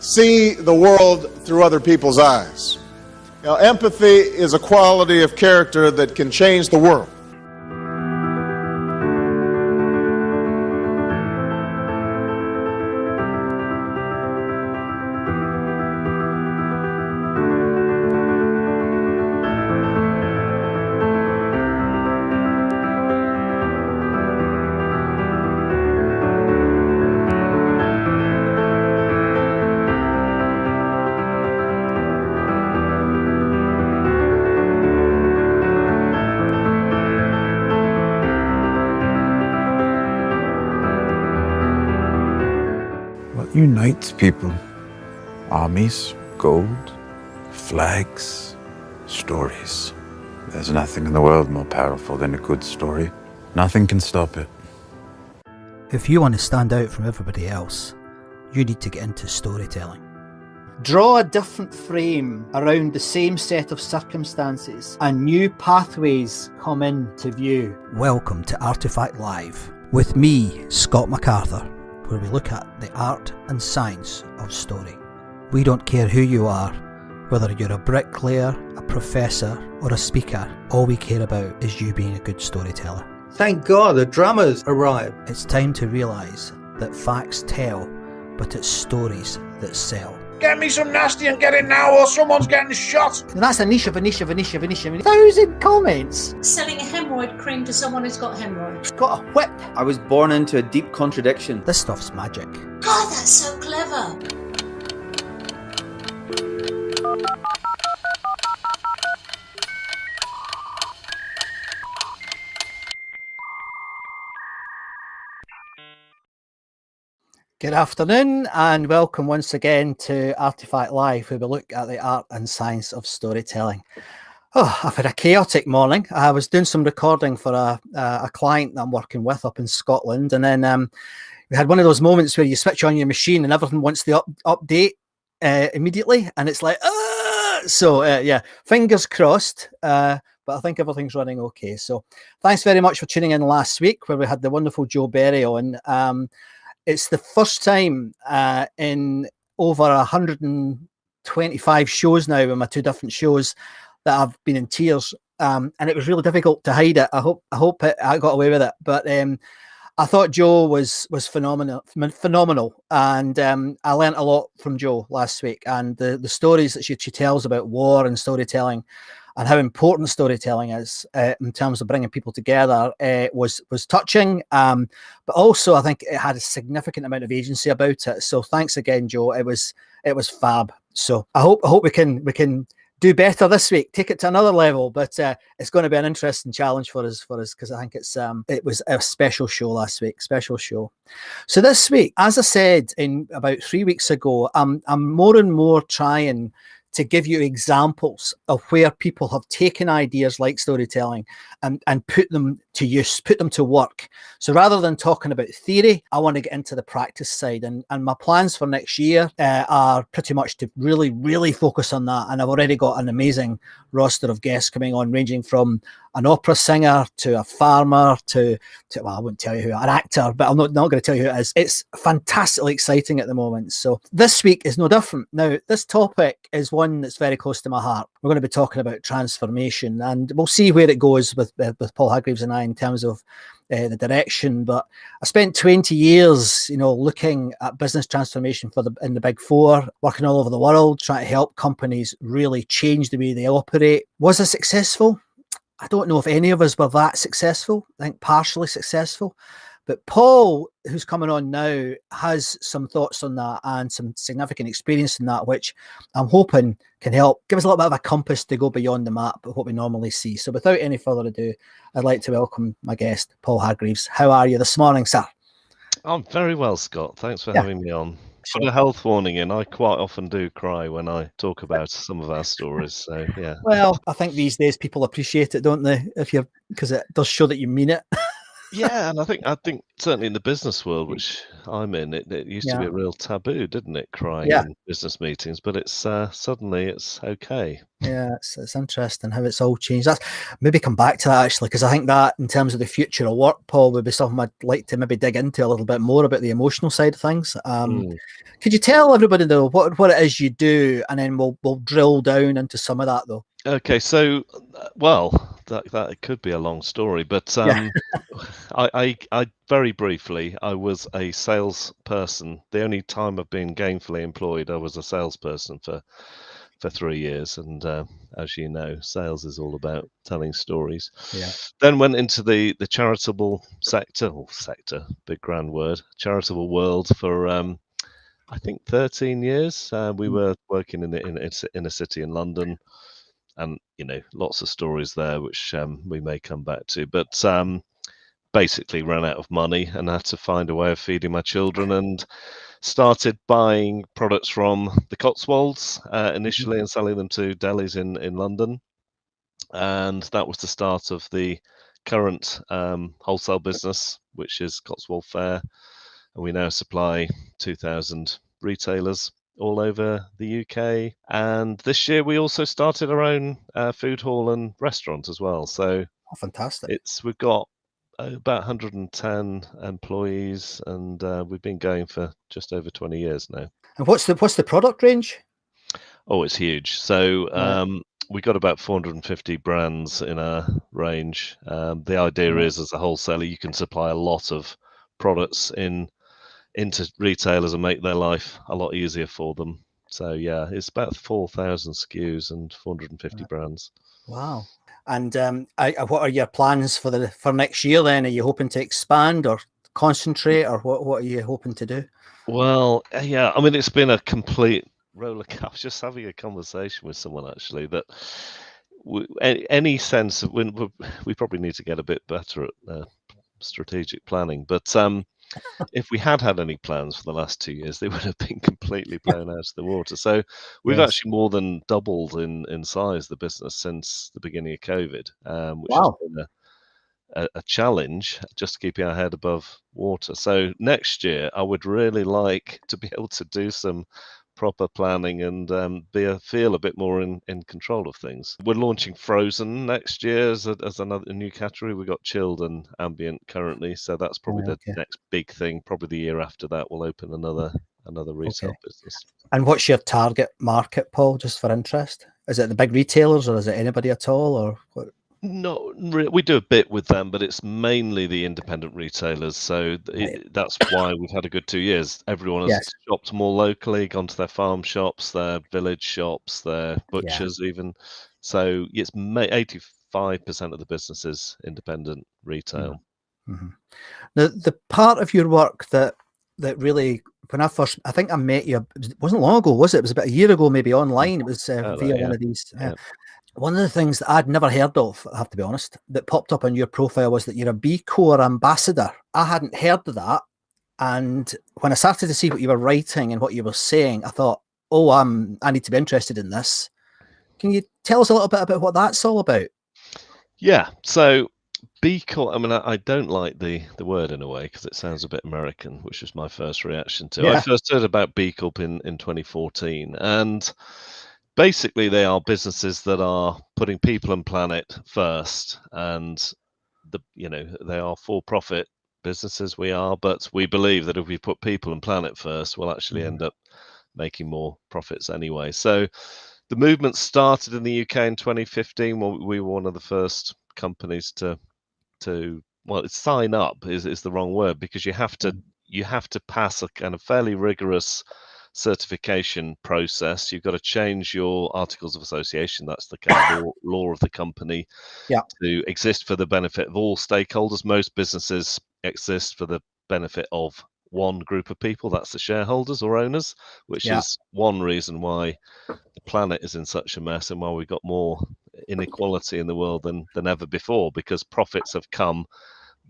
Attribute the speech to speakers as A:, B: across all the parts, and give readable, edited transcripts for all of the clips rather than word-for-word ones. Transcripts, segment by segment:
A: see the world through other people's eyes. Now, empathy is a quality of character that can change the world.
B: Unites people. Armies, gold, flags, stories. There's nothing in the world more powerful than a good story. Nothing can stop it.
C: If you want to stand out from everybody else, you need to get into storytelling.
D: Draw a different frame around the same set of circumstances and new pathways come into view.
C: Welcome to ARTEFACTLive with me, Scott MacArthur, where we look at the art and science of story. We don't care who you are, whether you're a bricklayer, a professor or a speaker, all we care about is you being a good storyteller.
E: Thank God the dramas arrived.
C: It's time to realise that facts tell, but it's stories that sell.
F: Get me some nasty and get it now or someone's getting shot.
D: And that's a niche of a niche of a niche of a niche of a niche. 1,000 comments.
G: Selling a hemorrhoid cream to someone who's got hemorrhoids.
D: Got a whip.
E: I was born into a deep contradiction.
C: This stuff's magic.
G: God, that's so clever.
D: Good afternoon and welcome once again to ARTEFACTLive, where we look at the art and science of storytelling. Oh, I've had a chaotic morning. I was doing some recording for a client that I'm working with up in Scotland, and then we had one of those moments where you switch on your machine and everything wants to update immediately, and it's like, yeah, fingers crossed, but I think everything's running okay. So thanks very much for tuning in last week, where we had the wonderful Joe Berry on. It's the first time in over 125 shows now with my two different shows that I've been in tears, and it was really difficult to hide it. I hope I got away with it, but I thought Joe was phenomenal, and I learnt a lot from Joe last week, and the stories that she tells about war and storytelling, and how important storytelling is in terms of bringing people together was touching, but also I think it had a significant amount of agency about it. So thanks again, Joe. It was fab. So I hope we can do better this week, take it to another level. But it's going to be an interesting challenge for us because I think it was a special show last week, special show. So this week, as I said about 3 weeks ago, I'm more and more trying to give you examples of where people have taken ideas like storytelling and put them to use, put them to work. So rather than talking about theory, I want to get into the practice side. And my plans for next year are pretty much to really, really focus on that. And I've already got an amazing roster of guests coming on, ranging from an opera singer to a farmer to well, I won't tell you who, an actor, but I'm not going to tell you who it is. It's fantastically exciting at the moment. So this week is no different. Now, this topic is one that's very close to my heart. We're going to be talking about transformation, and we'll see where it goes with Paul Hargreaves and I in terms of the direction. But I spent 20 years, looking at business transformation in the Big Four, working all over the world, trying to help companies really change the way they operate. Was I successful? I don't know if any of us were that successful. I think partially successful. But Paul, who's coming on now, has some thoughts on that and some significant experience in that, which I'm hoping can help give us a little bit of a compass to go beyond the map of what we normally see. So without any further ado, I'd like to welcome my guest, Paul Hargreaves. How are you this morning, sir?
H: I'm very well, Scott. Thanks for having me on. Put a health warning in. I quite often do cry when I talk about some of our stories. So yeah.
D: Well, I think these days people appreciate it, don't they? Because it does show that you mean it.
H: Yeah, and I think certainly in the business world, which I'm in, it used to be
D: Yeah,
H: a real taboo, didn't it, crying
D: yeah,
H: in business meetings? But it's suddenly it's okay.
D: yeah. It's interesting how it's all changed. That's maybe come back to that actually, because I think that in terms of the future of work, Paul, would be something I'd like to maybe dig into a little bit more about the emotional side of things.
H: Mm.
D: Could you tell everybody though what it is you do, and then we'll drill down into some of that though.
H: Okay, so well, that could be a long story, but
D: Yeah.
H: I very briefly, I was a salesperson. The only time I've been gainfully employed, I was a salesperson for 3 years, and as you know, sales is all about telling stories.
D: Yeah.
H: Then went into the charitable sector, big grand word, charitable world for I think 13 years. We
D: Mm.
H: were working in a city in London, and lots of stories there which we may come back to. But basically ran out of money and had to find a way of feeding my children, and started buying products from the Cotswolds
D: Mhm.
H: initially and selling them to delis in London. And that was the start of the current wholesale business, which is Cotswold Fayre. And we now supply 2,000 retailers all over the UK. And this year we also started our own food hall and restaurant as well. So
D: Oh, fantastic.
H: we've got about 110 employees, and we've been going for just over 20 years now.
D: And what's the product range?
H: Oh, it's huge. So
D: Right.
H: we got about 450 brands in our range. The idea
D: Right.
H: is, as a wholesaler, you can supply a lot of products into retailers and make their life a lot easier for them. So yeah, it's about 4,000 SKUs and 450
D: Right.
H: brands.
D: Wow. And what are your plans for next year then? Are you hoping to expand or concentrate, or what are you hoping to do?
H: Well, yeah, I mean, it's been a complete roller coaster. I was just having a conversation with someone actually that any sense of when we probably need to get a bit better at strategic planning, but if we had any plans for the last 2 years, they would have been completely blown out of the water. So we've
D: Yes.
H: actually more than doubled in size the business since the beginning of COVID, which has
D: Wow.
H: been a challenge, just keeping our head above water. So next year, I would really like to be able to do some proper planning and feel a bit more in control of things. We're launching frozen next year as another new category. We've got chilled and ambient currently, so that's probably the
D: Okay.
H: next big thing. Probably the year after that, we'll open another
D: Okay.
H: retail business.
D: And what's your target market, Paul, just for interest? Is it the big retailers, or is it anybody at all, or what?
H: No, we do a bit with them, but it's mainly the independent retailers. So
D: Right.
H: that's why we've had a good 2 years. Everyone has
D: Yes.
H: shopped more locally, gone to their farm shops, their village shops, their
D: Yeah.
H: butchers even. So it's 85% of the business is independent
D: Mhm.
H: retail.
D: Mhm. The part of your work that really, when I think I met you, it wasn't long ago, was it? It was about a year ago, maybe online. It was
H: About
D: via
H: that,
D: one
H: yeah.
D: of these.
H: Yeah.
D: One of the things that I'd never heard of, I have to be honest, that popped up on your profile was that you're a B Corp Ambassador. I hadn't heard of that, and when I started to see what you were writing and what you were saying, I thought, oh, I need to be interested in this. Can you tell us a little bit about what that's all about?
H: Yeah. So B Corp, I mean, I don't like the word in a way because it sounds a bit American, which was my first reaction to. I
D: Yeah.
H: first heard about B Corp in 2014, and basically they are businesses that are putting people and planet first, and they are for-profit businesses. We are, but we believe that if we put people and planet first, we'll actually
D: Mhm.
H: end up making more profits anyway. So the movement started in the UK in 2015. Well, we were one of the first companies to well, sign up is the wrong word, because you have to pass a kind of fairly rigorous certification process. You've got to change your articles of association. That's the kind of law of the company,
D: Yeah.
H: to exist for the benefit of all stakeholders. Most businesses exist for the benefit of one group of people. That's the shareholders or owners, which
D: Yeah.
H: is one reason why the planet is in such a mess and why we've got more inequality in the world than ever before, because profits have come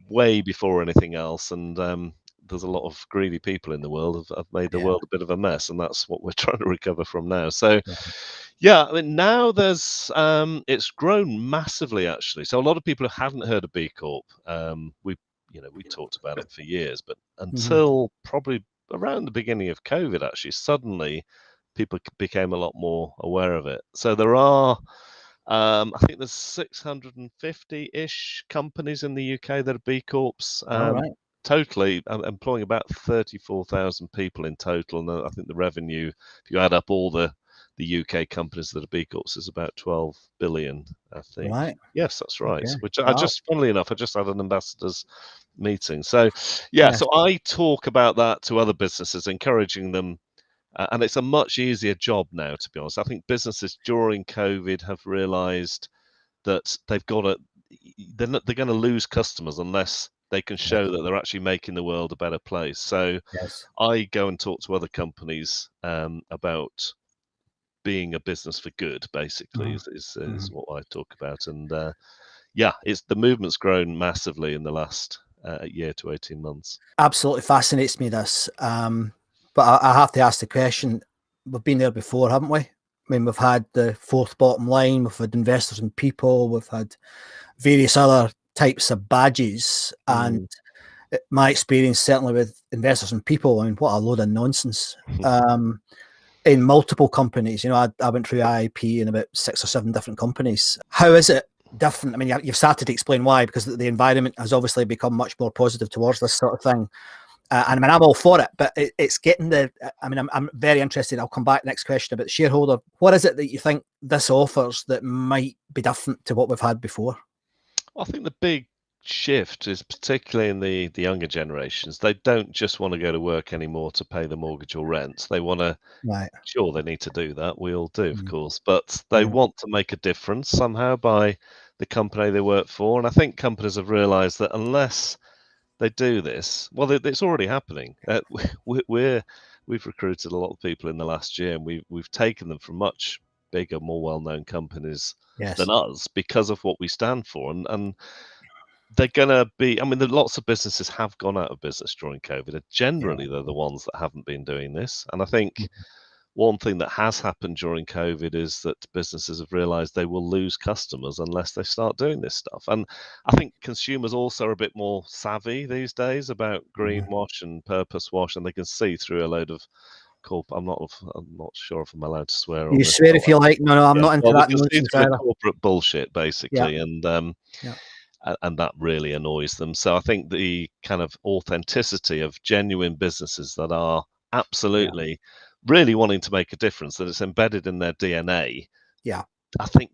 H: way before anything else, and there's a lot of greedy people in the world have made the
D: Yeah.
H: world a bit of a mess, and that's what we're trying to recover from now. So
D: Yeah.
H: yeah, I mean, now there's it's grown massively actually. So a lot of people who hadn't heard of B Corp, we we talked about it for years, but
D: Mm-hmm.
H: until probably around the beginning of COVID, actually, suddenly people became a lot more aware of it. So there are, I think there's 650-ish companies in the UK that are B Corps.
D: All right.
H: Totally employing about 34,000 people in total. And I think the revenue, if you add up all the UK companies that are B Corps, is about 12 billion, I think.
D: Right.
H: Yes, that's right.
D: Okay.
H: Which
D: Wow.
H: funnily enough, I just had an ambassadors meeting. So, yeah,
D: Yes.
H: so I talk about that to other businesses, encouraging them. And it's a much easier job now, to be honest. I think businesses during COVID have realised that they've got to, they're going to lose customers unless they can show that they're actually making the world a better place. So
D: Yes.
H: I go and talk to other companies about being a business for good, basically, is what I talk about. And yeah, the movement's grown massively in the last year to 18 months.
D: Absolutely fascinates me, this. But I have to ask the question, we've been there before, haven't we? I mean, we've had the fourth bottom line, we've had investors and people, we've had various other types of badges. And my experience, certainly with investors and people, I mean, what a load of nonsense. In multiple companies, I went through IIP in about 6 or 7 different companies. How is it different? I mean, you've started to explain why, because the environment has obviously become much more positive towards this sort of thing. And I mean, I'm all for it, but it's getting I'm very interested. I'll come back next question about shareholder. What is it that you think this offers that might be different to what we've had before?
H: I think the big shift is particularly in the younger generations. They don't just want to go to work anymore to pay the mortgage or rent. They want to, sure, they need to do that. We all do, of course, but they want to make a difference somehow by the company they work for. And I think companies have realized that unless they do this, well, it's already happening. We've recruited a lot of people in the last year, and we've taken them from much bigger, more well-known companies than us because of what we stand for. And they're going to be, I mean, lots of businesses have gone out of business during COVID. And generally, they're the ones that haven't been doing this. And I think one thing that has happened during COVID is that businesses have realized they will lose customers unless they start doing this stuff. And I think consumers also are a bit more savvy these days about greenwash and purpose wash, and they can see through a load of I'm not sure if I'm allowed to swear on
D: You
H: this.
D: swear if you like. No, I'm not into that nonsense either.
H: Corporate bullshit, basically. And that really annoys them. So I think the kind of authenticity of genuine businesses that are absolutely really wanting to make a difference, that it's embedded in their DNA.
D: Yeah.
H: I think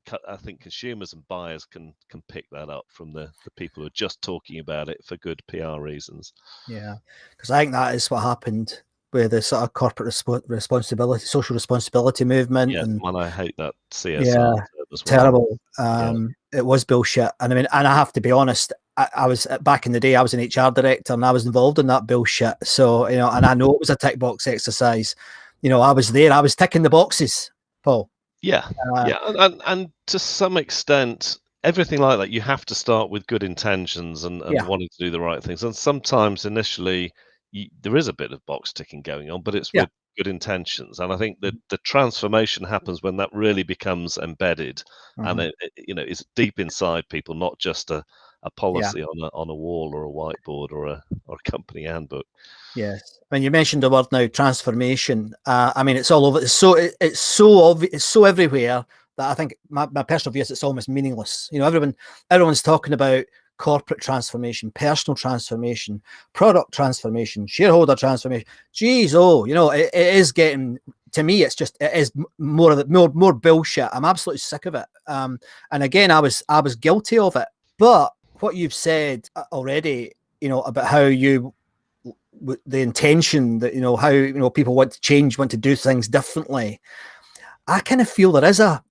H: consumers and buyers can pick that up from the people who are just talking about it for good PR reasons.
D: Yeah, because I think that is what happened with the sort of corporate responsibility, social responsibility movement.
H: Yeah,
D: and
H: I hate that CSR.
D: Terrible. It was bullshit. And I mean, and I have to be honest, I was back in the day, I was an HR director and I was involved in that bullshit. So, and I know it was a tick box exercise. I was there, I was ticking the boxes, Paul.
H: Yeah. And to some extent, everything like that, you have to start with good intentions and wanting to do the right things. And sometimes initially there is a bit of box ticking going on, but it's with good intentions. And I think that the transformation happens when that really becomes embedded and it's deep inside people, not just a policy on a wall or a whiteboard or a company handbook.
D: Yes, when you mentioned the word now, transformation. I mean, it's all over. It's so obvious. It's so everywhere that I think my personal view is it's almost meaningless. Everyone's talking about corporate transformation, personal transformation, product transformation, shareholder transformation. Geez, it is getting, to me, it is more bullshit. I'm absolutely sick of it. And again, I was guilty of it. But what you've said already, about how the intention that, how, people want to change, want to do things differently. I kind of feel there is as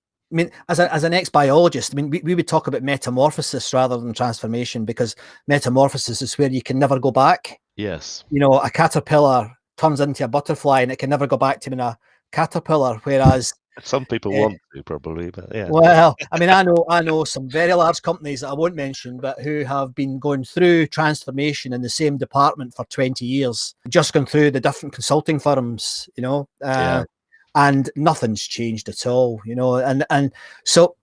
D: an ex-biologist, I mean, we would talk about metamorphosis rather than transformation, because metamorphosis is where you can never go back.
H: Yes.
D: A caterpillar turns into a butterfly and it can never go back to being a caterpillar, whereas
H: some people want to, probably, but yeah.
D: Well, I mean, I know some very large companies that I won't mention, but who have been going through transformation in the same department for 20 years, just gone through the different consulting firms, and nothing's changed at all, and so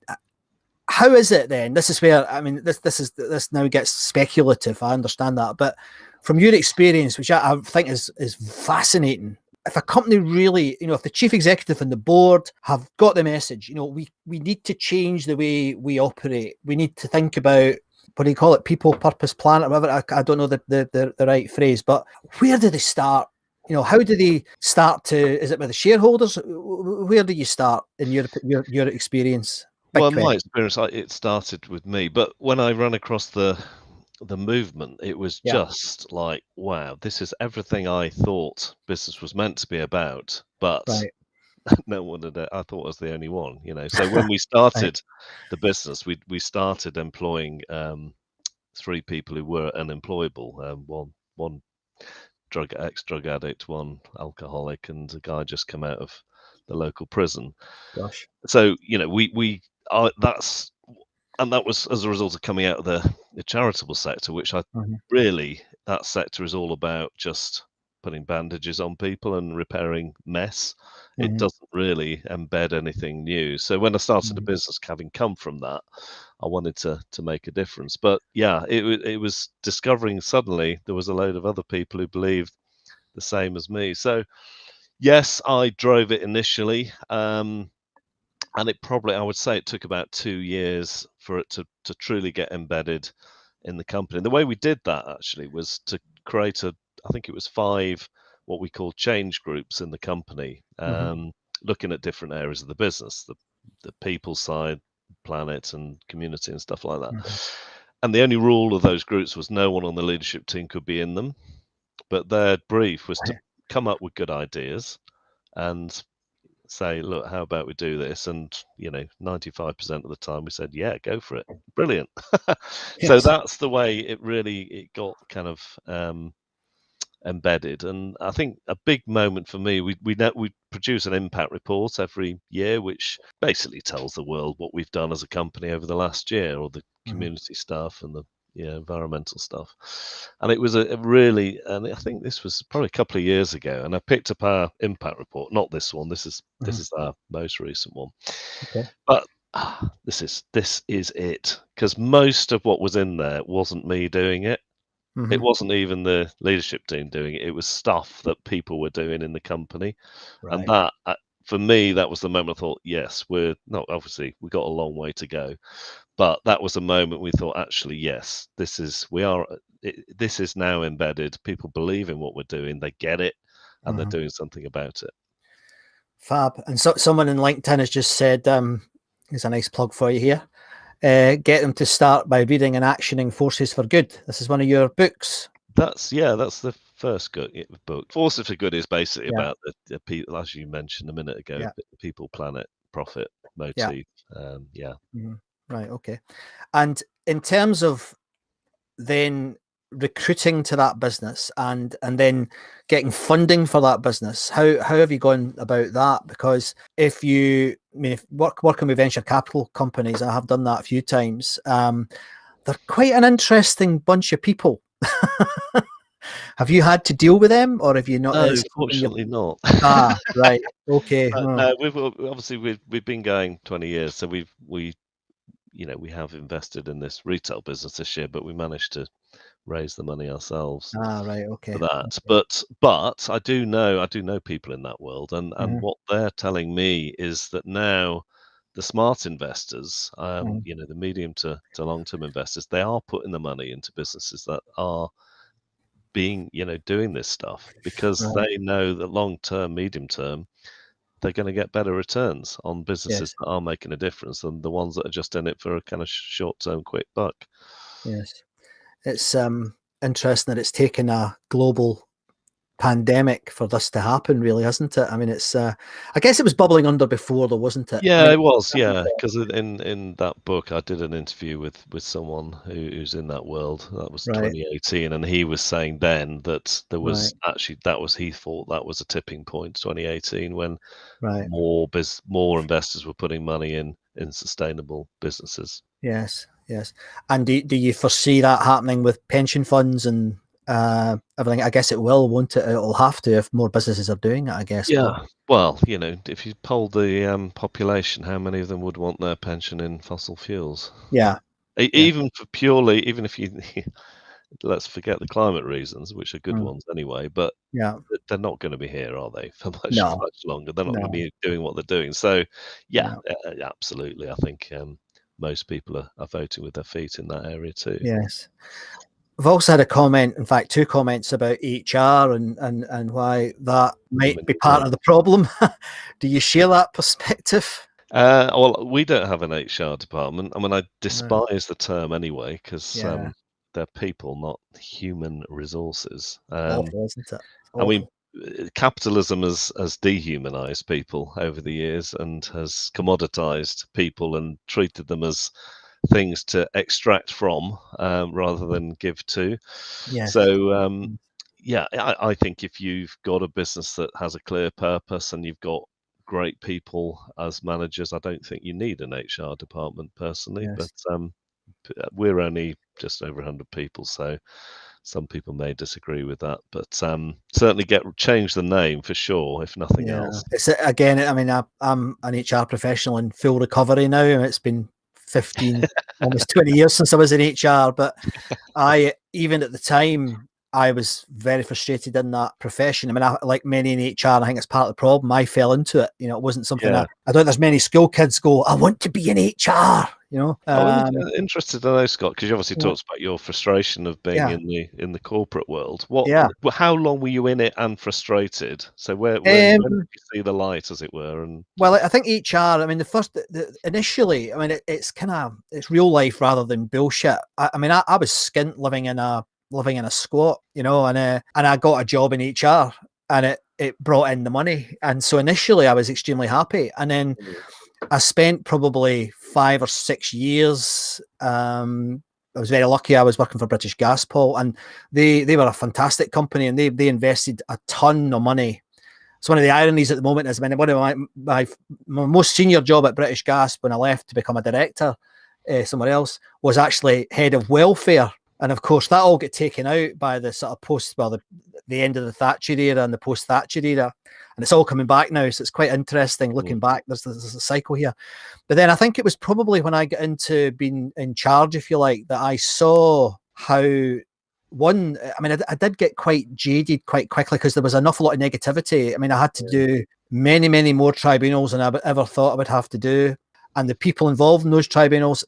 D: how is it then? This is where, I mean, this now gets speculative. I understand that, but from your experience, which I think is fascinating, if a company really, if the chief executive and the board have got the message, we need to change the way we operate. We need to think about, what do you call it? People, purpose, planet, whatever. I don't know the right phrase, but where do they start? How do they start to? Is it with the shareholders? Where do you start in your experience?
H: Well, in my experience, it started with me, but when I ran across the movement, it was just like, wow, this is everything I thought business was meant to be about, but
D: Right.
H: no one had. I thought I was the only one, So when we started the business, we started employing 3 people who were unemployable. One ex-drug addict, one alcoholic, and a guy just come out of the local prison.
D: Gosh.
H: So that was as a result of coming out of the charitable sector, which that sector is all about just putting bandages on people and repairing mess. It doesn't really embed anything new. So when I started a business, having come from that, I wanted to make a difference. But yeah, it was discovering suddenly there was a load of other people who believed the same as me. So yes, I drove it initially. And I would say it took about 2 years for it to truly get embedded in the company. And the way we did that actually was to create I think it was 5 what we call change groups in the company, looking at different areas of the business, the people side, planet and community and stuff like that. And the only rule of those groups was no one on the leadership team could be in them. But their brief was to come up with good ideas and say, look, how about we do this? And 95% of the time we said, yeah, go for it, brilliant. So that's the way it got kind of embedded. And I think a big moment for me, we produce an impact report every year, which basically tells the world what we've done as a company over the last year, or the community stuff and the environmental stuff. And it was and I think this was probably a couple of years ago, and I picked up our impact report, not this one, this is our most recent one. But this is it, because most of what was in there wasn't me doing it. It wasn't even the leadership team doing it. It was stuff that people were doing in the company. And that, for me, that was the moment I thought, yes, obviously we got a long way to go. But that was the moment we thought, actually, yes, this is now embedded. People believe in what we're doing. They get it, and they're doing something about it.
D: Fab. And so someone in LinkedIn has just said, here's a nice plug for you here. Get them to start by reading and actioning Forces for Good. This is one of your books.
H: That's the first book. Forces for Good is basically about the people, as you mentioned a minute ago, people, planet, profit, motif.
D: Right. Okay. And in terms of then recruiting to that business and then getting funding for that business, how have you gone about that? Because if working with venture capital companies, I have done that a few times, they're quite an interesting bunch of people. Have you had to deal with them, or have you not?
H: No, fortunately not.
D: Right. Okay.
H: No, we've been going 20 years, so we have invested in this retail business this year, but we managed to raise the money ourselves.
D: Right. Okay.
H: For that. Okay. But I do know people in that world, and what they're telling me is that now the smart investors, the medium to long-term investors, they are putting the money into businesses that are being, doing this stuff, because they know that long-term, medium-term, they're going to get better returns on businesses that are making a difference than the ones that are just in it for a kind of short-term quick buck.
D: Yes. It's interesting that it's taken a global pandemic for this to happen, really, hasn't it? I mean, it's I guess it was bubbling under before, though, wasn't it?
H: Yeah, it was. Yeah, because in that book, I did an interview with someone who's in that world. That was 2018, and he was saying then that there was actually he thought that was a tipping point, 2018, when more investors were putting money in sustainable businesses.
D: Yes. And do you foresee that happening with pension funds and everything. I guess it will, won't it? It'll have to if more businesses are doing it, I guess.
H: Yeah. Well, if you polled the population, how many of them would want their pension in fossil fuels?
D: Yeah.
H: Even if you let's forget the climate reasons, which are good ones anyway, but
D: Yeah.
H: they're not going to be here, are they, for
D: No.
H: much longer? They're not going to
D: No.
H: be doing what they're doing. So, yeah,
D: No.
H: absolutely. I think most people are voting with their feet in that area too.
D: Yes. I've also had a comment, in fact, 2 comments about HR and why that might be part of the problem. Do you share that perspective?
H: Well, we don't have an HR department. I mean, I despise the term anyway because they're people, not human resources.
D: Awful, isn't it?
H: I mean, capitalism has dehumanized people over the years and has commoditized people and treated them as things to extract from rather than give to.
D: Yes.
H: So, I think if you've got a business that has a clear purpose and you've got great people as managers, I don't think you need an HR department personally.
D: Yes.
H: But we're only just over 100 people, so some people may disagree with that. But certainly change the name for sure, if nothing else.
D: It's again. I mean, I'm an HR professional in full recovery now, and it's been 15, almost 20 years since I was in HR. But even at the time, I was very frustrated in that profession. I mean, like many in HR, I think it's part of the problem. I fell into it. It wasn't something I don't think there's many school kids go, I want to be in HR.
H: I'm interested to know, Scott, because you obviously talked about your frustration of being in the corporate world. How long were you in it and frustrated? So where did you see the light, as it were?
D: Well, I think HR. I mean, initially, I mean, it's real life rather than bullshit. I mean, I was skint living in a squat, and I got a job in HR, and it brought in the money, and so initially I was extremely happy, and then I spent probably 5 or 6 years. I was very lucky. I was working for British Gas, Paul, and they were a fantastic company, and they invested a ton of money. So one of the ironies at the moment is, one of my most senior job at British Gas when I left to become a director somewhere else was actually head of welfare. And of course, that all got taken out by the sort of the end of the Thatcher era and the post-Thatcher era. And it's all coming back now. So it's quite interesting looking back. There's a cycle here. But then I think it was probably when I got into being in charge, if you like, that I saw how I did get quite jaded quite quickly because there was an awful lot of negativity. I mean, I had to do many, many more tribunals than I ever thought I would have to do. And the people involved in those tribunals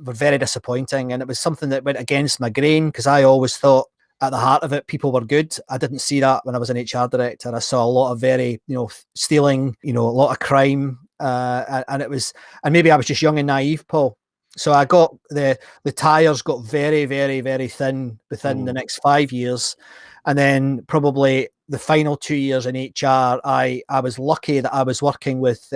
D: were very disappointing, and it was something that went against my grain because I always thought at the heart of it people were good. I didn't see that when I was an HR director. I saw a lot of very stealing, a lot of crime, and maybe I was just young and naive, Paul. So I got the tires got very, very, very thin within the next 5 years, and then probably the final 2 years in HR, I was lucky that I was working with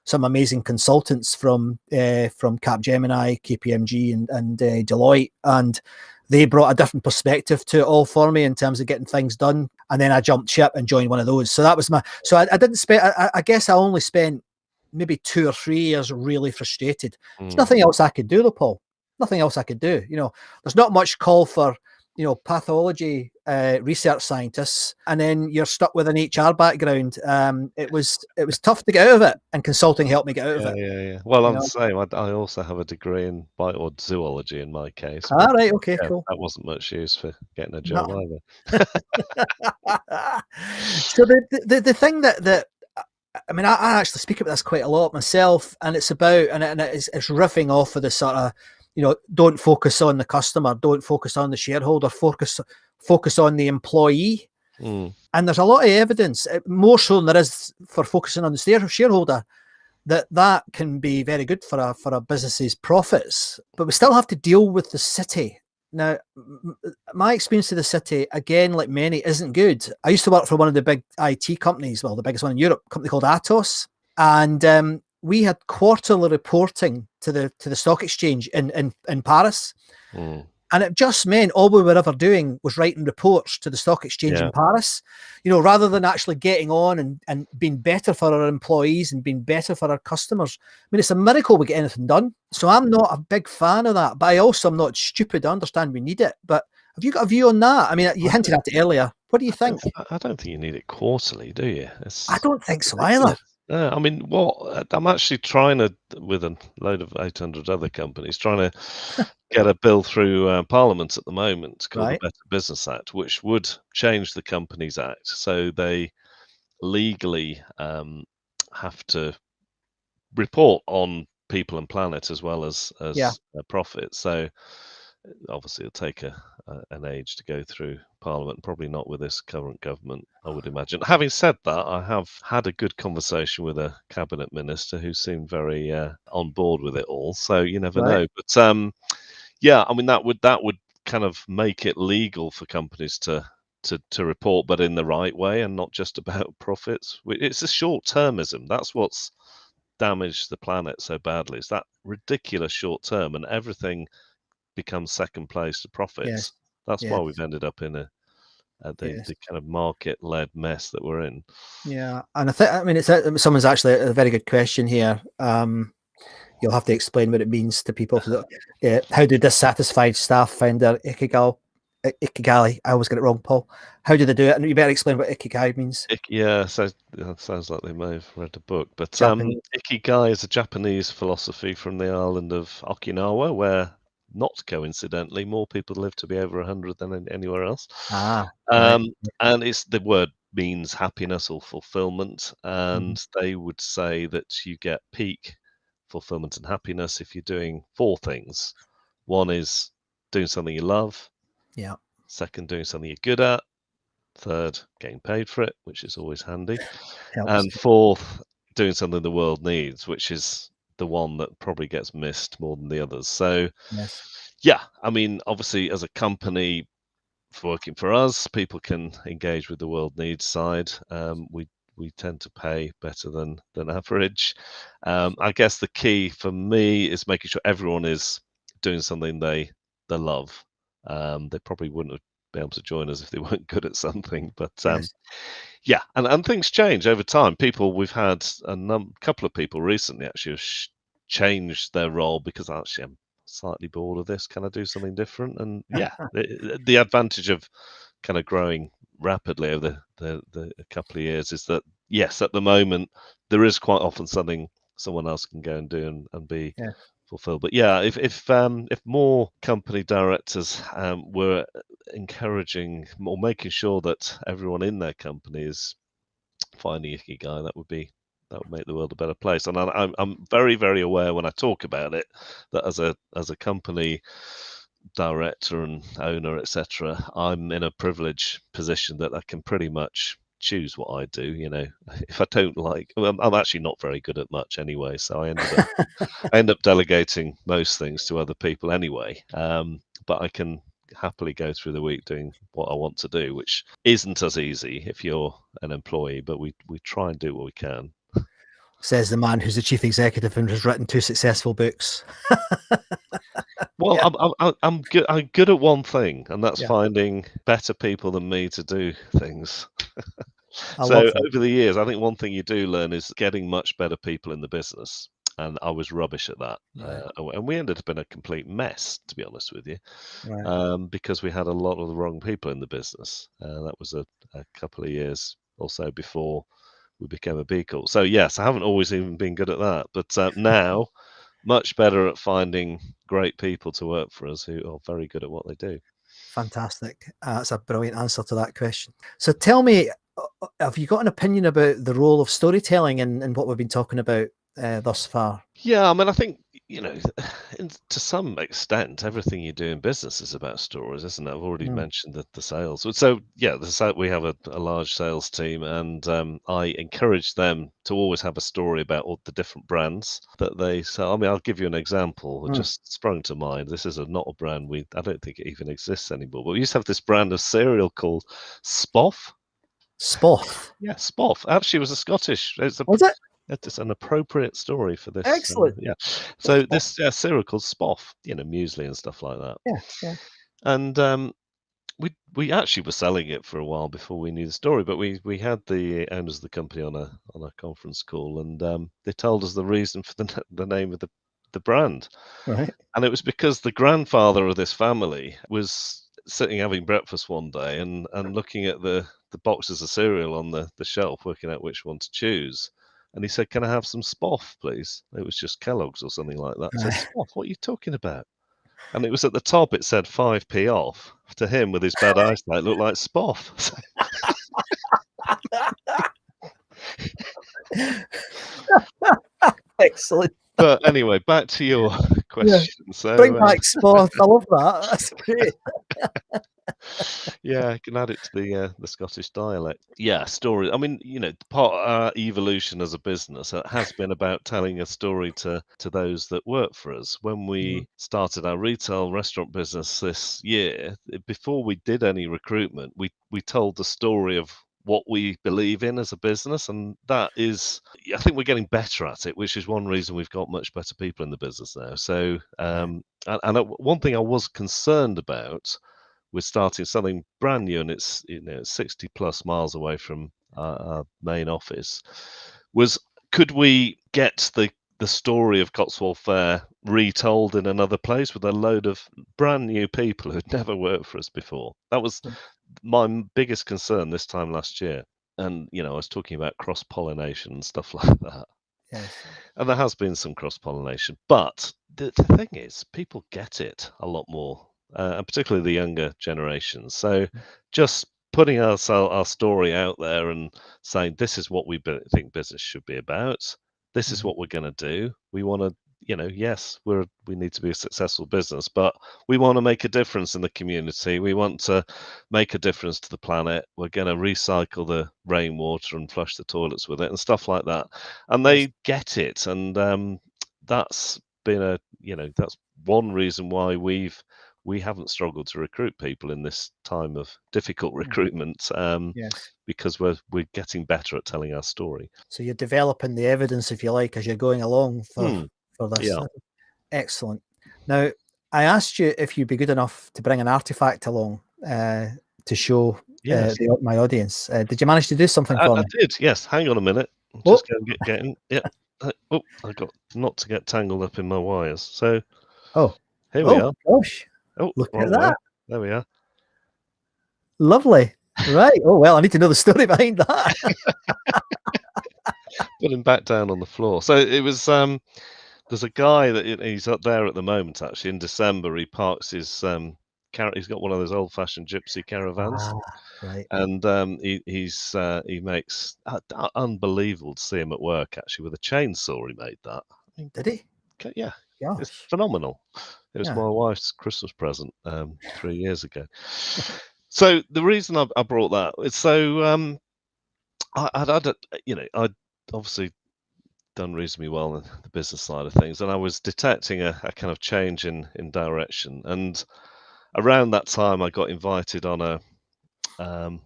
D: some amazing consultants from Capgemini, KPMG, and Deloitte, and they brought a different perspective to it all for me in terms of getting things done. And then I jumped ship and joined one of those. So that was I didn't spend. I guess I only spent maybe 2 or 3 years really frustrated. There's nothing else I could do, though, Paul. Nothing else I could do. There's not much call for pathology research scientists, and then you're stuck with an HR background. It was tough to get out of it, and consulting helped me get out of it.
H: Yeah. Well, I'm the same. I also have a degree in zoology in my case.
D: All right, okay, cool.
H: That wasn't much use for getting a job either.
D: So the thing that I mean, I actually speak about this quite a lot myself, and it's about it's riffing off of the sort of don't focus on the customer, don't focus on the shareholder, focus on the employee. And there's a lot of evidence, more so than there is for focusing on the shareholder, that can be very good for a business's profits. But we still have to deal with the city. Now, my experience of the city, again, like many, isn't good. I used to work for one of the big IT companies, well, the biggest one in Europe, a company called Atos, and we had quarterly reporting to the stock exchange in Paris. And it just meant all we were ever doing was writing reports to the stock exchange in Paris, rather than actually getting on and being better for our employees and being better for our customers. I mean, it's a miracle we get anything done. So I'm not a big fan of that, but I also am not stupid. I understand we need it, but Have you got a view on that? I mean, you hinted at it earlier. What do you think?
H: I don't think you need it quarterly, do you?
D: I don't think so either.
H: I mean, I'm actually trying to, with a load of 800 other companies, trying to get a bill through Parliament at the moment called the
D: Right.
H: Better Business Act, which would change the Companies Act, so they legally have to report on people and planet as well as
D: Yeah.
H: profit. So obviously it'll take an age to go through Parliament, probably not with this current government, I would imagine. Having said that, I have had a good conversation with a cabinet minister who seemed very on board with it all. So you never
D: Right.
H: know. But yeah, I mean that would kind of make it legal for companies to report, but in the right way and not just about profits. It's a short-termism. That's what's damaged the planet so badly. It's that ridiculous short term, and everything becomes second place to profits.
D: Yes.
H: That's why
D: Yes.
H: we've ended up in the
D: Yes.
H: kind of market-led mess that we're in.
D: Yeah, and I mean, someone's actually a very good question here. You'll have to explain what it means to people. How do dissatisfied staff find their ikigai? I always get it wrong, Paul. How do they do it? And you better explain what ikigai means.
H: Yeah, so that sounds like they may have read the book. But
D: Japanese.
H: ikigai is a Japanese philosophy from the island of Okinawa, where, not coincidentally, more people live to be over 100 than anywhere else.
D: Ah, right.
H: And the word means happiness or fulfillment,
D: Mhm.
H: and they would say that you get peak fulfillment and happiness if you're doing four things. One is doing something you love.
D: Yeah.
H: Second, doing something you're good at. Third, getting paid for it, which is always handy.
D: Helps.
H: And fourth, doing something the world needs, which is the one that probably gets missed more than the others. So,
D: Yes.
H: yeah, I mean, obviously, as a company working for us, people can engage with the world needs side. We tend to pay better than average. I guess the key for me is making sure everyone is doing something they love. They probably wouldn't have been able to join us if they weren't good at something. But
D: Yes.
H: yeah, and things change over time. We've had a couple of people recently actually have changed their role because actually I'm slightly bored of this. Can I do something different? And yeah, the advantage of kind of growing rapidly over the couple of years is that yes, at the moment there is quite often something someone else can go and do and be
D: Yeah.
H: fulfilled. But yeah, if more company directors were encouraging or making sure that everyone in their company is finding ikigai, that would make the world a better place. And I'm very, very aware when I talk about it that as a company director and owner, etc., I'm in a privileged position that I can pretty much choose what I do. You know, if I don't like, well, I'm actually not very good at much anyway, so I end up delegating most things to other people anyway. But I can happily go through the week doing what I want to do, which isn't as easy if you're an employee, but we try and do what we can.
D: Says the man who's the chief executive and has written 2 successful books.
H: Well,
D: Yeah.
H: I'm good at one thing, and that's
D: Yeah.
H: finding better people than me to do things.
D: I
H: So
D: love that.
H: over the years, I think one thing you do learn is getting much better people in the business, and I was rubbish at that.
D: Right.
H: And we ended up in a complete mess, to be honest with you,
D: Right.
H: because we had a lot of the wrong people in the business. That was a couple of years or so before we became a B Corp. So yes, I haven't always even been good at that, but now much better at finding great people to work for us who are very good at what they do.
D: Fantastic. That's a brilliant answer to that question. So tell me, have you got an opinion about the role of storytelling in what we've been talking about thus far?
H: Yeah, I mean, I think, to some extent, everything you do in business is about stories, isn't it? I've already
D: Mm.
H: mentioned the sales. So, yeah, we have a large sales team, and I encourage them to always have a story about all the different brands that they sell. I mean, I'll give you an example that
D: Mm.
H: just sprung to mind. This is not a brand I don't think it even exists anymore, but we used to have this brand of cereal called Spoff.
D: Spoff.
H: Yeah, Spoff. Actually, it was a Scottish.
D: Was it?
H: It's an appropriate story for this.
D: Excellent.
H: Yeah. So this cereal called Spoff, muesli and stuff like that.
D: Yeah. Yeah.
H: And we actually were selling it for a while before we knew the story, but we had the owners of the company on a conference call, and they told us the reason for the name of the brand,
D: Right.
H: and it was because the grandfather of this family sitting having breakfast one day and looking at the boxes of cereal on the shelf, working out which one to choose. And he said, "Can I have some Spoff, please?" It was just Kellogg's or something like that. I said, "Spoff, what are you talking about?" And it was at the top, it said 5p off. To him, with his bad eyesight, it looked like Spoff.
D: Excellent.
H: But anyway, back to your question. So,
D: Bring back Spoff. I love that. That's great.
H: yeah, I can add it to the Scottish dialect. Yeah, story. I mean, part of our evolution as a business has been about telling a story to those that work for us. When we started our retail restaurant business this year, before we did any recruitment, we told the story of what we believe in as a business, and that is, I think we're getting better at it, which is one reason we've got much better people in the business now. So, and one thing I was concerned about with starting something brand new, and it's 60 plus miles away from our main office, was could we get the story of Cotswold Fayre retold in another place with a load of brand new people who'd never worked for us before? That was my biggest concern this time last year. And I was talking about cross-pollination and stuff like that.
D: Yes.
H: And there has been some cross-pollination, but the thing is, people get it a lot more, and particularly the younger generations. So just putting our story out there and saying, this is what we think business should be about. This is what we're going to do. We want to, yes, we need to be a successful business, but we want to make a difference in the community. We want to make a difference to the planet. We're going to recycle the rainwater and flush the toilets with it and stuff like that. And they get it. And that's been that's one reason why we haven't struggled to recruit people in this time of difficult recruitment, because we're getting better at telling our story.
D: So you're developing the evidence, if you like, as you're going along for this.
H: Yeah.
D: Excellent. Now, I asked you if you'd be good enough to bring an artifact along to show my audience. Did you manage to do something for me?
H: I did, yes. Hang on a minute. Just go and get in. Yeah. I got not to get tangled up in my wires. So, here we are.
D: Gosh.
H: Oh,
D: look at that.
H: There we are.
D: Lovely. Right. Oh, well, I need to know the story behind that.
H: Put him back down on the floor. So it was, there's a guy that he's up there at the moment, actually. In December, he parks his, he's got one of those old-fashioned gypsy caravans.
D: Right.
H: And he makes, unbelievable to see him at work, actually, with a chainsaw. He made that.
D: Did he?
H: Yeah.
D: Gosh.
H: It's phenomenal. It was my wife's Christmas present 3 years ago. So the reason I brought that is so I'd obviously done reasonably well in the business side of things, and I was detecting a kind of change in direction. And around that time, I got invited on a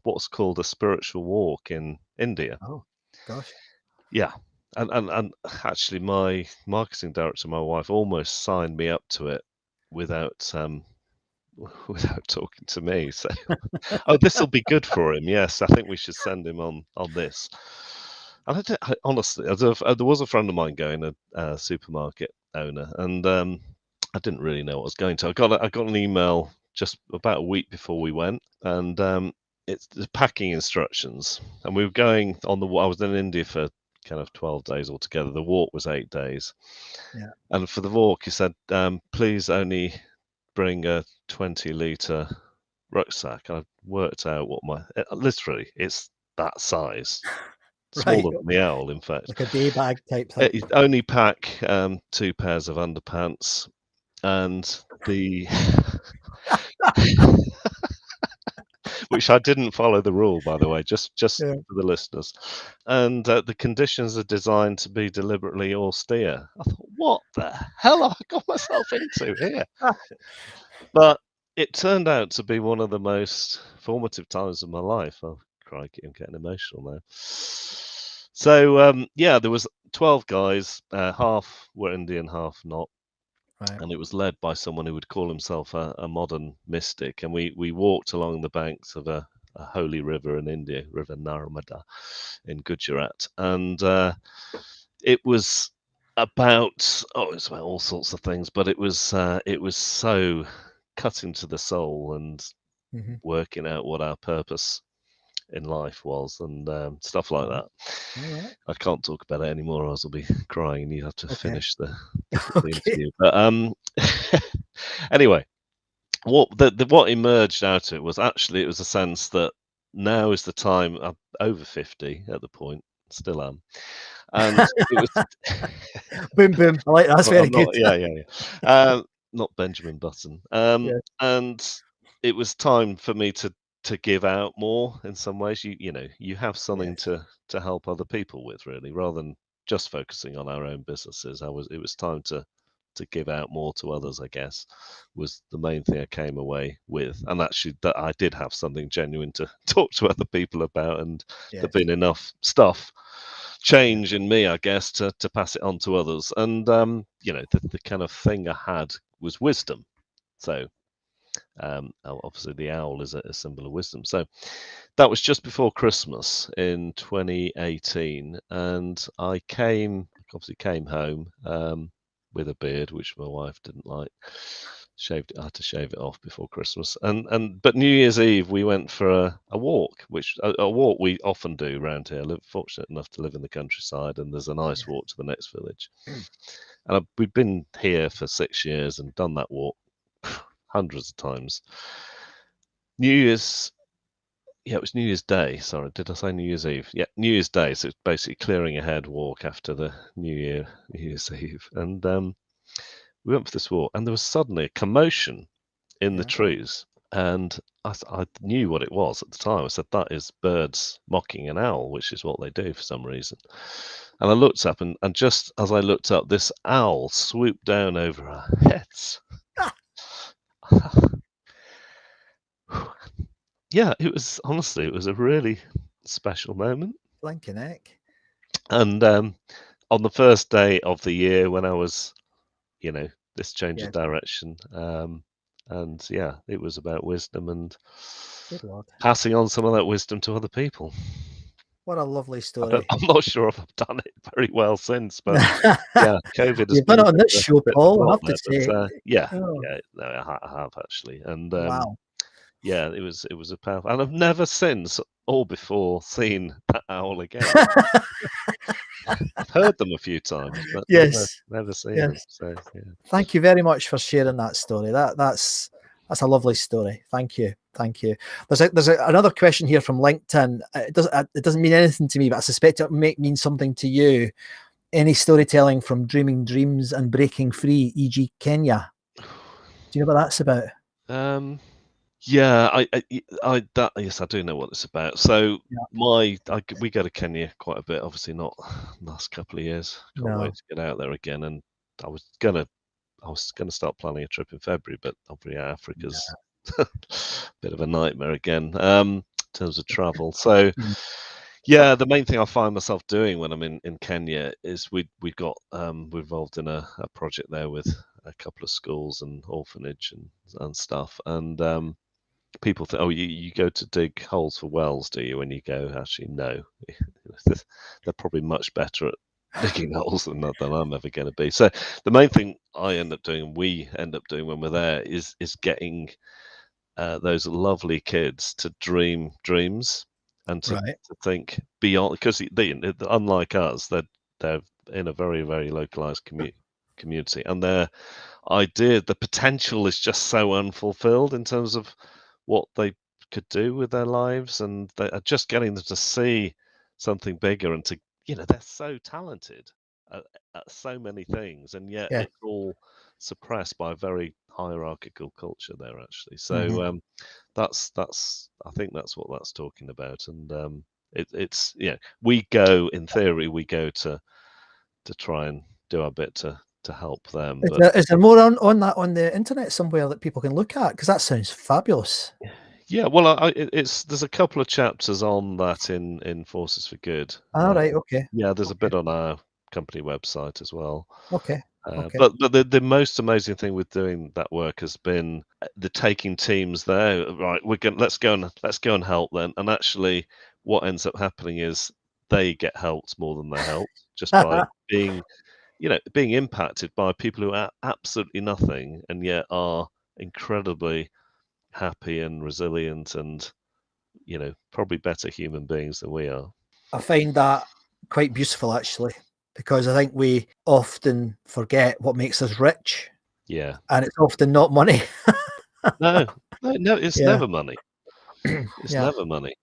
H: what's called a spiritual walk in India.
D: Oh, gosh.
H: Yeah. And actually, my marketing director, my wife, almost signed me up to it without talking to me. So, this will be good for him. Yes, I think we should send him on this. And honestly, there was a friend of mine going, a supermarket owner, and I didn't really know what I was going to. I got an email just about a week before we went, and it's the packing instructions. And we were going on I was in India for kind of 12 days altogether. The walk was 8 days.
D: Yeah.
H: And for the walk, he said, please only bring a 20-litre rucksack. And I worked out what literally, it's that size. Smaller than the owl, in fact.
D: Like a day bag type thing.
H: Only pack 2 pairs of underpants, and which I didn't follow the rule, by the way, just for the listeners. And the conditions are designed to be deliberately austere. I thought, what the hell have I got myself into here? But it turned out to be one of the most formative times of my life. Oh, crikey, I'm getting emotional now. So, there was 12 guys, half were Indian, half not.
D: Right.
H: And it was led by someone who would call himself a modern mystic. And we walked along the banks of a holy river in India, River Narmada in Gujarat. And it was about all sorts of things, but it was so cutting to the soul. And working out what our purpose in life was, and stuff like that.
D: All right.
H: I can't talk about it anymore, or else I'll be crying, and you have to
D: Okay.
H: finish the
D: Okay.
H: interview. But anyway, what emerged out of it was actually, it was a sense that now is the time. I'm over 50 at the point, still am, and it was.
D: Boom, boom. I like that. That's very
H: I'm not,
D: good.
H: yeah. Not Benjamin Button.
D: Yeah.
H: And it was time for me to give out more in some ways. You know, you have something
D: Yes.
H: to help other people with, really, rather than just focusing on our own businesses. It was time to give out more to others, I guess, was the main thing I came away with. And actually, that I did have something genuine to talk to other people about, and
D: Yes.
H: there'd been enough stuff change in me, I guess, to pass it on to others. And you know, the kind of thing I had was wisdom. So obviously the owl is a symbol of wisdom. So that was just before Christmas in 2018, and I obviously came home with a beard, which my wife didn't like. I had to shave it off before Christmas, but New Year's Eve we went for a walk, which a walk we often do around here. Fortunate enough to live in the countryside, and there's a nice walk to the next village. And we've been here for 6 years and done that walk hundreds of times. It was New Year's Day. Sorry, did I say New Year's Eve? Yeah, New Year's Day. So it's basically clearing a head walk after the New Year's Eve. And we went for this walk, and there was suddenly a commotion in the trees. And I knew what it was at the time. I said, that is birds mocking an owl, which is what they do for some reason. And I looked up, and just as I looked up, this owl swooped down over our heads. Yeah, it was a really special moment.
D: Blinking heck.
H: And on the first day of the year, when I was, this change of direction, and yeah, it was about wisdom and
D: Good Lord.
H: passing on some of that wisdom to other people.
D: What a lovely story.
H: I'm not sure if I've done it very well since, but yeah, COVID has
D: You've
H: been
D: done it on
H: a
D: this show,
H: bit of a
D: Paul, I
H: blot
D: have to
H: there,
D: say.
H: but, yeah,
D: Oh.
H: no, I have actually, and
D: Wow.
H: yeah, it was a powerful, and I've never since or before seen that owl again. I've heard them a few times, but
D: Yes.
H: never seen
D: Yes.
H: them. So yeah.
D: Thank you very much for sharing that story. That's a lovely story. Thank you. Thank you. There's another question here from LinkedIn. It doesn't mean anything to me, but I suspect it may mean something to you. Any storytelling from dreaming dreams and breaking free, e.g., Kenya? Do you know what that's about?
H: Yeah, yes, I do know what it's about. So we go to Kenya quite a bit. Obviously, not the last couple of years. Can't wait to get out there again. And I was gonna start planning a trip in February, but obviously Africa's a bit of a nightmare again in terms of travel. So yeah, the main thing I find myself doing when I'm in Kenya is we're involved in a project there with a couple of schools and orphanage and stuff. And people think, oh, you go to dig holes for wells, do you? When you go, actually, no. They're probably much better at digging holes than I'm ever going to be. So the main thing we end up doing when we're there is getting those lovely kids to dream dreams and to think beyond, because unlike us, they're in a very, very localized community, and the potential is just so unfulfilled in terms of what they could do with their lives, and they're just getting them to see something bigger, and they're so talented at so many things, and yet it's all suppressed by a very hierarchical culture there, actually. So I think that's what that's talking about. And it's we go, in theory, to try and do our bit to help them.
D: Is there more on that on the internet somewhere that people can look at? Because that sounds fabulous.
H: Yeah, well, there's a couple of chapters on that in Forces for Good.
D: All right, okay.
H: Yeah, there's a bit on our company website as well.
D: Okay.
H: But the most amazing thing with doing that work has been the taking teams there. Right, let's go and help them. And actually, what ends up happening is they get helped more than they're helped, just by being impacted by people who are absolutely nothing and yet are incredibly happy and resilient and, probably better human beings than we are.
D: I find that quite beautiful, actually, because I think we often forget what makes us rich,
H: Yeah.
D: and it's often not money.
H: No, it's
D: Yeah.
H: never money. It's
D: Yeah.
H: never money.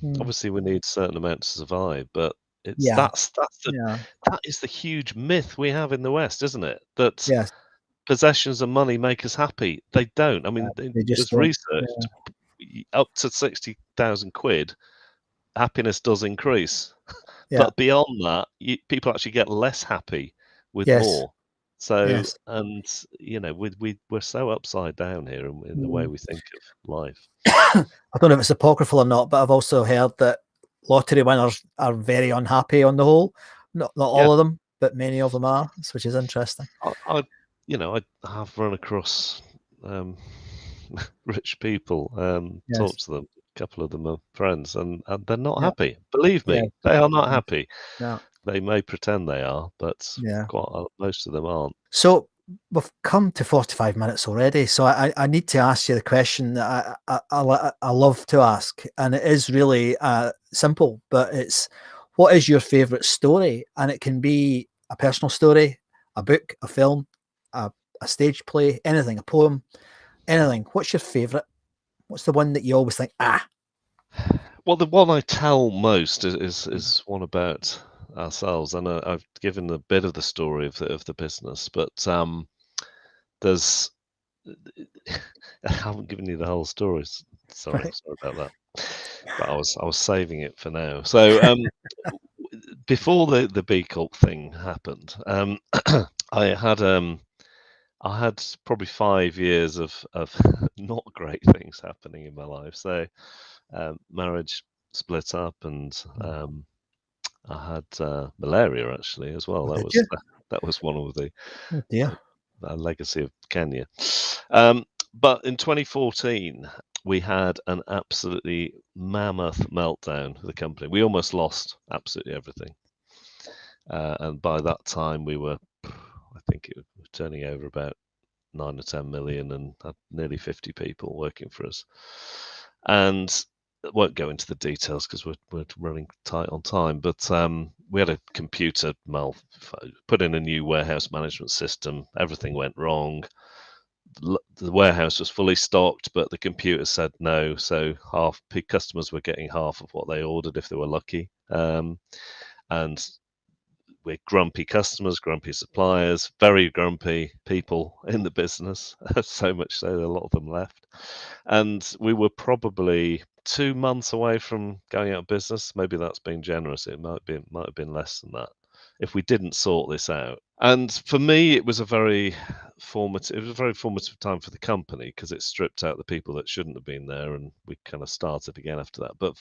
D: Mm.
H: Obviously, we need a certain amount to survive, but
D: Yeah.
H: that is the huge myth we have in the West, isn't it? That
D: Yes.
H: possessions and money make us happy. They don't. I mean,
D: They just
H: there's
D: don't.
H: research up to 60,000 quid, happiness does increase.
D: Yeah.
H: But beyond that, people actually get less happy with
D: Yes.
H: more. So,
D: Yes.
H: and we're so upside down here in the way we think of life.
D: I don't know if it's apocryphal or not, but I've also heard that lottery winners are very unhappy on the whole. Not all of them, but many of them are, which is interesting.
H: I have run across rich people,
D: Yes.
H: talked to them. A couple of them are friends, and they're not
D: Yeah.
H: happy. Believe me,
D: Yeah.
H: they are not happy.
D: Yeah.
H: They may pretend they are, but
D: Yeah.
H: most of them aren't.
D: So we've come to 45 minutes already. So I need to ask you the question that I love to ask, and it is really simple, but it's, what is your favorite story? And it can be a personal story, a book, a film, a stage play, anything, a poem, anything. What's your favorite? What's the one that you always think,
H: Well, the one I tell most is one about ourselves, and I've given a bit of the story of the business, but there's I haven't given you the whole story. Sorry,
D: Right.
H: sorry about that. But I was saving it for now. So before the B Corp thing happened, I had probably 5 years of not great things happening in my life. So marriage split up, and I had malaria actually as well.
D: Did you?
H: That was one of the
D: Oh dear.
H: legacy of Kenya. But in 2014, we had an absolutely mammoth meltdown for the company. We almost lost absolutely everything. And by that time, we were, I think it was turning over about 9 or 10 million and had nearly 50 people working for us. And I won't go into the details because we're running tight on time, but we had a computer put in a new warehouse management system. Everything went wrong. The warehouse was fully stocked, but the computer said no. So customers were getting half of what they ordered if they were lucky. And we're grumpy customers, grumpy suppliers, very grumpy people in the business. So much so that a lot of them left. And we were probably 2 months away from going out of business. Maybe that's being generous. It might have been less than that if we didn't sort this out. And for me, it was a very formative time for the company because it stripped out the people that shouldn't have been there, and we kind of started again after that. But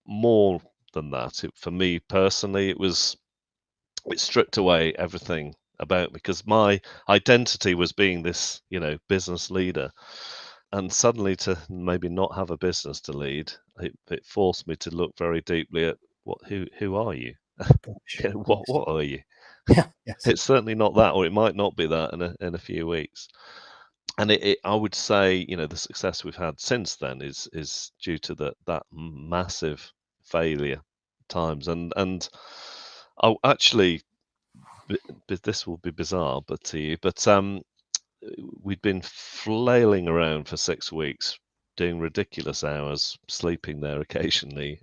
H: more than that, for me personally, it stripped away everything about me because my identity was being this, business leader. And suddenly to maybe not have a business to lead, it forced me to look very deeply at who are you? What are you?
D: Yeah. Yes.
H: It's certainly not that, or it might not be that in a few weeks. And I would say, the success we've had since then is due to that massive failure times. And I'll actually, this will be bizarre, to you, but we'd been flailing around for 6 weeks, doing ridiculous hours, sleeping there occasionally,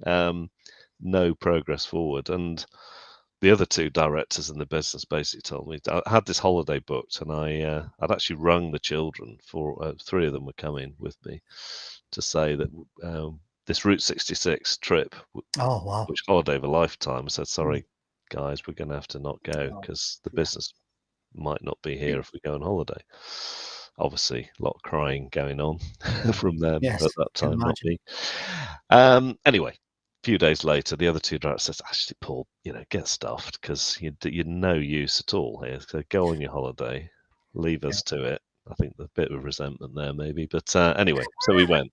H: no progress forward. And the other two directors in the business basically told me I had this holiday booked, and I'd actually rung the children for 3 of them were coming with me to say that this Route 66 trip,
D: Oh wow.
H: which holiday of a lifetime, I said, sorry guys, we're going to have to not go because the business might not be here if we go on holiday. Obviously, a lot of crying going on from them at that time, not me. Anyway, a few days later, the other two directors says, actually, Paul, get stuffed because you're no use at all here. So go on your holiday, leave us to it. I think there's a bit of resentment there, maybe. But anyway, so we went.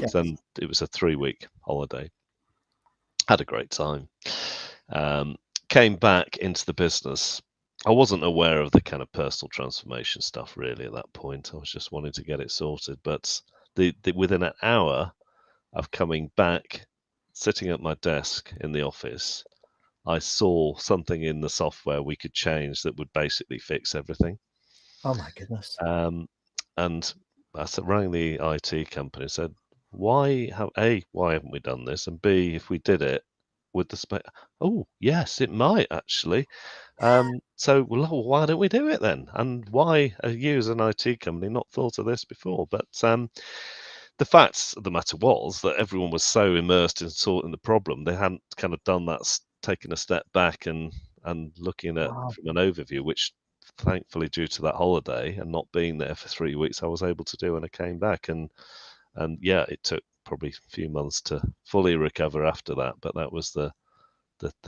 H: So it was a 3-week holiday. Had a great time. Came back into the business. I wasn't aware of the kind of personal transformation stuff really at that point. I was just wanting to get it sorted. But within an hour of coming back, sitting at my desk in the office, I saw something in the software we could change that would basically fix everything.
D: Oh my goodness.
H: And I rang the IT company and said, why haven't we done this? And B, if we did it, would the spec? Oh, yes, it might actually. So, well, why don't we do it then? And why are you as an IT company not thought of this before? But the fact of the matter was that everyone was so immersed in sorting the problem, they hadn't kind of done that, taken a step back and looking at
D: Wow.
H: from an overview, which thankfully due to that holiday and not being there for 3 weeks, I was able to do when I came back. And yeah, it took probably a few months to fully recover after that, but that was the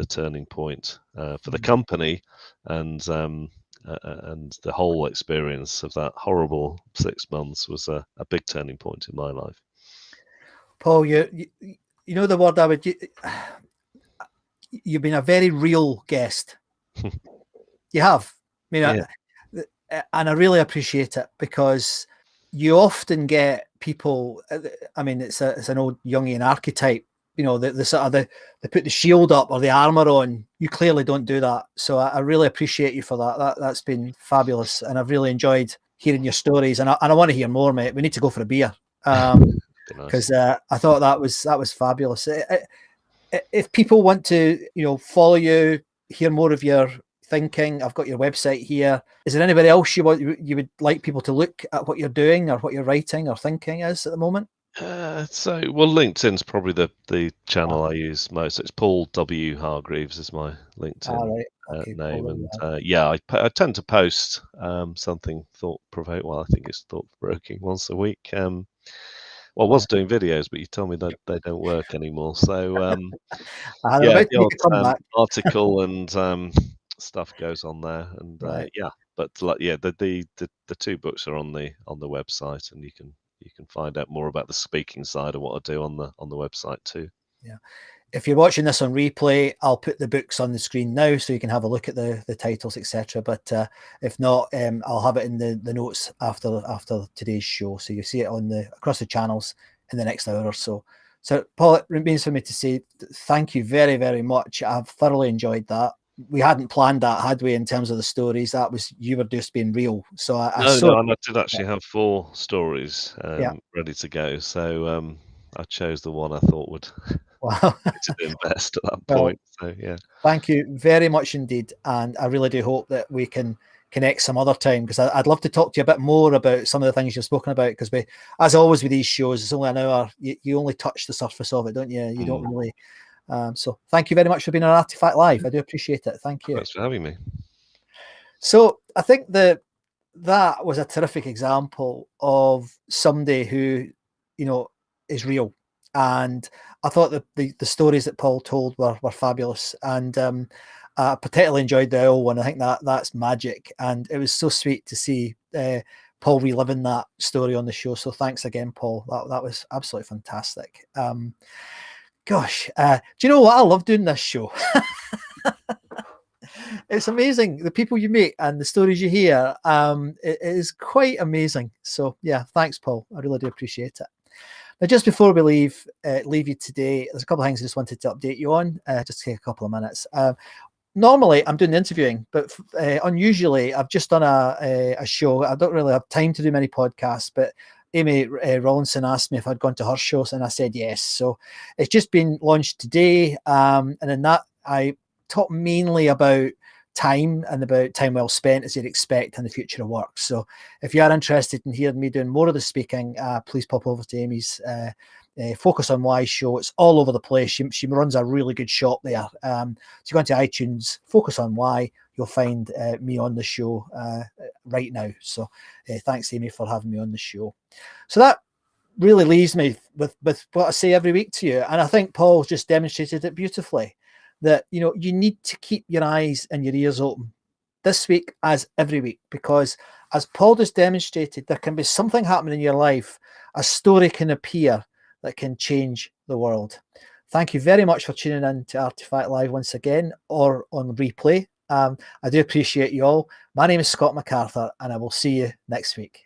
H: turning point for the company, and the whole experience of that horrible 6 months was a big turning point in my life.
D: Paul, you know the word I would. You've been a very real guest. You have. I mean, and I really appreciate it, because you often get people. I mean, it's an old Jungian archetype. You know, the sort of they put the shield up or the armor on. You clearly don't do that. So I really appreciate you for that. That's been fabulous, and I've really enjoyed hearing your stories. And I want to hear more, mate. We need to go for a beer, because I thought that was fabulous. If people want to, follow you, hear more of your thinking, I've got your website here. Is there anybody else you would like people to look at what you're doing or what you're writing or thinking is at the moment?
H: LinkedIn's probably the channel I use most. It's Paul W. Hargreaves is my LinkedIn name, and I tend to post something thought-provoking. Well, I think it's thought-provoking once a week. I was doing videos, but you told me that they don't work anymore. So the odd article and stuff goes on there, and but the 2 books are on the website, and you can find out more about the speaking side of what I do on the website too.
D: Yeah. If you're watching this on replay, I'll put the books on the screen now so you can have a look at the titles, etc. But if not, I'll have it in the notes after today's show, so you see it across the channels in the next hour or so. So, Paul, it remains for me to say thank you very, very much. I've thoroughly enjoyed that. We hadn't planned that, had we, in terms of the stories? You were just being real. So
H: I did actually have 4 stories ready to go. So I chose the one I thought would do best at that point. So yeah,
D: thank you very much indeed, and I really do hope that we can connect some other time, because I'd love to talk to you a bit more about some of the things you've spoken about, because as always with these shows, it's only an hour. You only touch the surface of it, don't you? You don't really. So thank you very much for being on ARTEFACTLive. I do appreciate it. Thank you.
H: Thanks for having me.
D: So I think that was a terrific example of somebody who, is real. And I thought the stories that Paul told were fabulous. And I particularly enjoyed the owl one. I think that's magic. And it was so sweet to see Paul reliving that story on the show. So thanks again, Paul. That was absolutely fantastic. Gosh, do you know what? I love doing this show. It's amazing, the people you meet and the stories you hear. It is quite amazing. So yeah, thanks, Paul. I really do appreciate it. Now, just before we leave you today, there's a couple of things I just wanted to update you on. Just take a couple of minutes. Normally, I'm doing the interviewing, but unusually, I've just done a show. I don't really have time to do many podcasts, but Amy Rawlinson asked me if I'd gone to her shows, and I said yes. So it's just been launched today, and in that I talk mainly about time and about time well spent, as you'd expect, in the future of work. So if you are interested in hearing me doing more of the speaking, please pop over to Amy's Focus on Why show. It's all over the place. She runs a really good shop there. So you go into iTunes, Focus on Why, you'll find me on the show right now. So thanks, Amy, for having me on the show. So that really leaves me with what I say every week to you. And I think Paul's just demonstrated it beautifully, that, you need to keep your eyes and your ears open this week as every week, because as Paul just demonstrated, there can be something happening in your life. A story can appear that can change the world. Thank you very much for tuning in to ARTEFACTLive once again, or on replay. I do appreciate you all. My name is Scott MacArthur, and I will see you next week.